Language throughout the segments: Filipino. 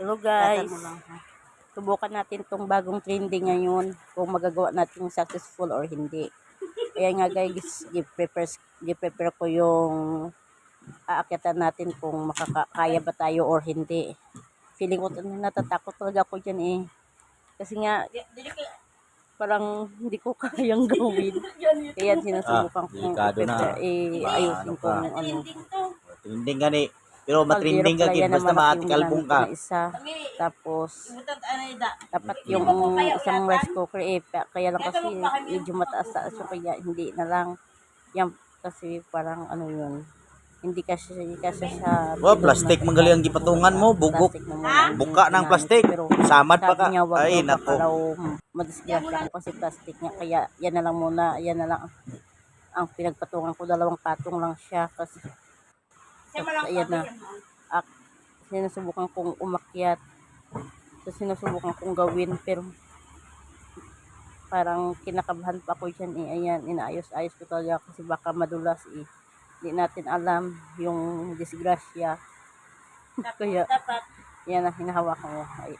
Hello Dadan guys, mo lang ha. subukan natin tong bagong trending ngayon kung magagawa natin successful or hindi. Kaya nga guys, i-prepare ko yung aakyatan natin kung makakaya ba tayo or hindi. Feeling ko natatakot talaga ako dyan eh. Kasi nga, parang hindi ko kayang gawin. Kaya sinusubukan kong delikado na. ayusin kung ano. Trending gani. Pero Kaldero matrending ka pala gid yan na basta malaki yung maatikalbong ginamit ko ka. na isa. Tapos, dapat yung isang rice cooker kaya lang kasi medyo mataas-taas yung kaya hindi na lang. Yan kasi parang ano yun. Hindi kasi sa Wa plastic manggali ang gipatungan mo, bugok. plastic na muna ang Buka ng ginamit. plastic. Pero Samad pa sabi ka. niya wag Ay daw baka nako. daw madisgrasya ko kasi plastic niya. Kaya yan na lang muna. Yan na lang ang pinagpatungan ko. 2 patong lang siya kasi ayan na. Sinusubukan kong umakyat. So, sinusubukan kong gawin pero parang kinakabahan pa ako dyan eh. Ayan, inaayos-ayos ko talaga kasi baka madulas eh. Hindi natin alam yung disgrasya. Kaya, yan na, hinahawakan ko. Ay,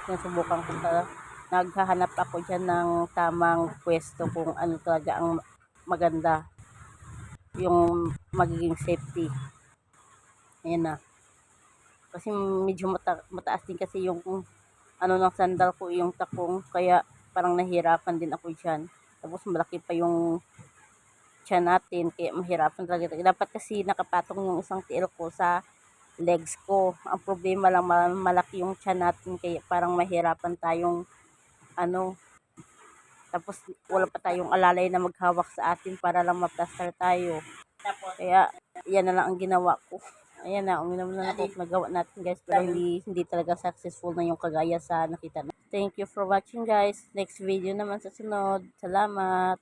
sinusubukan ko talaga. Naghahanap ako dyan ng tamang pwesto kung ano talaga ang maganda. Yung magiging safety. Ayan na. Kasi medyo mataas din kasi yung ano ng sandal ko, yung takong. Kaya parang nahirapan din ako dyan. Tapos malaki pa yung tiyan natin. Kaya mahirapan talaga. Dapat kasi nakapatong yung isang tiil ko sa legs ko. Ang problema lang malaki yung tiyan natin. Kaya parang mahirapan tayong ano. Tapos wala pa tayong alalay na maghawak sa atin para lang maplaster tayo. Kaya yan na lang ang ginawa ko. Ayan na, uminom na ako nagawa natin guys. Pero hindi talaga successful na yung kagaya sa nakita na. Thank you for watching guys. Next video naman sa sunod. Salamat.